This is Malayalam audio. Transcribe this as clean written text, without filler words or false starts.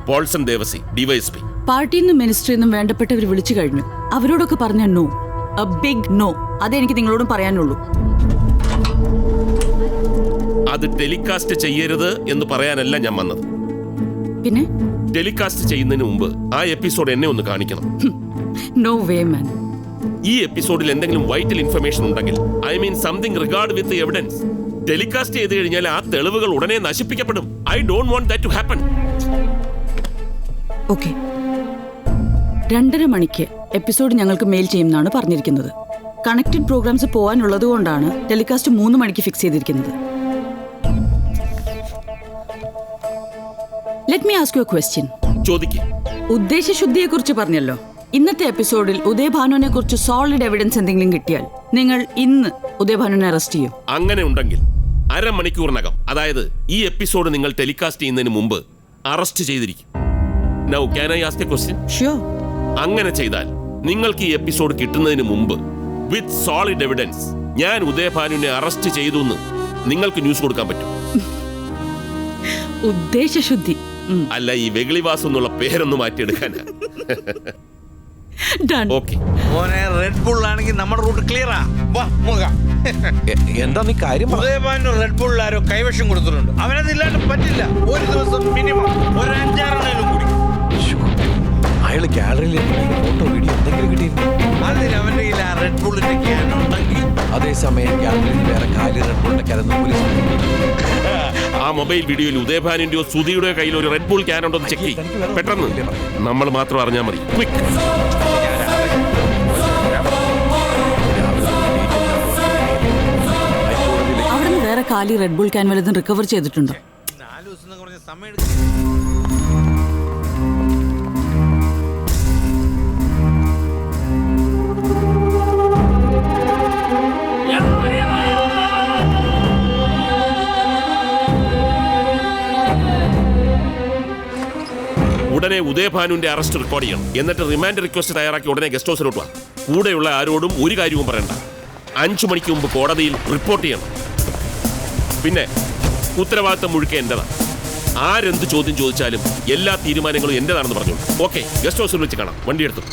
പോൾസൺ ദേവസി, ഡിവൈഎസ്പി. പാർട്ടിയിൽ നിന്നും മിനിസ്ട്രിയിൽ നിന്നും വേണ്ടപ്പെട്ടവർ വിളിച്ചു കഴിഞ്ഞു. അവരോടൊക്കെ പറഞ്ഞ നോ, എ ബിഗ് നോ. അതെനിക്ക് നിങ്ങളോടും പറയാനുള്ളൂ. അത് ടെലികാസ്റ്റ് ചെയ്യരുത് എന്ന് പറയാനല്ല ഞാൻ വന്നത്. പിന്നെ ടെലികാസ്റ്റ് ചെയ്യുന്നതിന് മുമ്പ് ആ എപ്പിസോഡ് എന്നെ ഒന്ന് കാണിക്കണം. No way man. ഈ എപ്പിസോഡിൽ എന്തെങ്കിലും വൈറ്റൽ ഇൻഫർമേഷൻ ഉണ്ടെങ്കിൽ, I mean something regard with evidence, telecast ചെയ്ത് കഴിഞ്ഞാൽ ആ തെളിവുകൾ ഉടനെ നശിപ്പിക്കപ്പെടും. I don't want that to happen. Okay, 2:30 മണിക്ക് എപ്പിസോഡ് ഞങ്ങൾക്ക് മെയിൽ ചെയ്യുമെന്നാണ് പറഞ്ഞിരിക്കുന്നത്. കണക്റ്റഡ് പ്രോഗ്രാംസ് പോകാനുള്ളത് കൊണ്ടാണ് ടെലികാസ്റ്റ് 3 മണിക്ക് ഫിക്സ് ചെയ്തിരിക്കുന്നത്. Let me ask you A question. ചോദിക്ക്. ഉദ്ദേശശുദ്ധിയെ കുറിച്ച് പറഞ്ഞല്ലോ. ഇന്നത്തെ എപ്പിസോഡിൽ ഉദയഭാനുവിനെ കുറിച്ച് സോളിഡ് എവിഡൻസ് എന്തെങ്കിലും കിട്ടിയാൽ നിങ്ങൾ ഇന്ന് ഉദയഭാനുവിനെ അറസ്റ്റ് ചെയ്യും? അങ്ങനെ ഉണ്ടെങ്കിൽ അരമണിക്കൂറിനകം, അതായത് ഈ എപ്പിസോഡ് നിങ്ങൾ ടെലികാസ്റ്റ് ചെയ്യുന്നതിന് മുമ്പ് അറസ്റ്റ് ചെയ്തിരിക്കും. Now can I ask A question? Sure. അങ്ങനെ ചെയ്താൽ നിങ്ങൾക്ക് ഈ എപ്പിസോഡ് കിട്ടുന്നതിന് മുമ്പ് വിത്ത് സോളിഡ് എവിഡൻസ് ഞാൻ ഉദയഭാനുവിനെ അറസ്റ്റ് ചെയ്തു എന്ന് നിങ്ങൾക്ക് ന്യൂസ് കൊടുക്കാൻ പറ്റും. ഉദ്ദേശശുദ്ധി അല്ല, ഈ വെകിളിവാസം എന്നുള്ള പേരൊന്ന് മാറ്റിയെടുക്കാനാ. ഓക്കെ മോനെ, റെഡ് ബുൾ ആണെങ്കിൽ നമ്മുടെ റൂട്ട് ക്ലിയറാ. എന്താ നീ കാര്യം? ഉദയഭാനു റെഡ് ബുൾ ആരോ കൈവശം കൊടുത്തിട്ടുണ്ട്. അവനതില്ലാണ്ട് പറ്റില്ല. ഒരു ദിവസം മിനിമം ഒരു 5-6 കൂടി. അയാള് ഗാലറിയിൽ ഫോട്ടോ വീഡിയോ എന്തെങ്കിലും കിട്ടിയിരുന്നു? അതിന് അവന്റെ കയ്യിൽ ആ റെഡ് ബുള്ളിന്റെ ക്യാൻ ഉണ്ടെങ്കിൽ. അതേസമയം ഗാലറിയിൽ വേറെ കാലി റെഡ് ബുള്ളിന്റെ കരുന്ന് പോലീസ്. ആ മൊബൈൽ വീഡിയോയിൽ ഉദയഭാനുവിന്റെയോ സുധിയുടെ കയ്യിൽ ഒരു റെഡ് ബുൾ ക്യാൻ ഉണ്ടോ എന്ന് ചെക്ക് ചെയ്യും. പെട്ടെന്ന് നമ്മൾ മാത്രം അറിഞ്ഞാൽ മതി. ക്വിക്ക്. അവിടുന്ന് വേറെ കാലി റെഡ് ബുൾ ക്യാൻ വല്ലതും റിക്കവർ ചെയ്തിട്ടുണ്ടോ? 4 ദിവസം കുറഞ്ഞ സമയം എടുക്കും. ഉടനെ ഉദയഭാനുവിന്റെ അറസ്റ്റ് റെക്കോർഡ് ചെയ്യണം. എന്നിട്ട് റിമാൻഡ് റിക്വസ്റ്റ് തയ്യാറാക്കി ഉടനെ ഗസ്റ്റ് ഹൗസിലോട്ട് വാ. കൂടെയുള്ള ആരോടും ഒരു കാര്യവും പറയണ്ട. 5 മണിക്ക് മുമ്പ് കോടതിയിൽ റിപ്പോർട്ട് ചെയ്യണം. പിന്നെ ഉത്തരവാദിത്തം മുഴുക്കെ എന്റേതാണ്. ആരെന്ത് ചോദ്യം ചോദിച്ചാലും എല്ലാ തീരുമാനങ്ങളും എന്റേതാണെന്ന് പറഞ്ഞു. ഓക്കെ, ഗസ്റ്റ് ഹൗസിൽ വെച്ച് കാണാം. വണ്ടി എടുത്തു.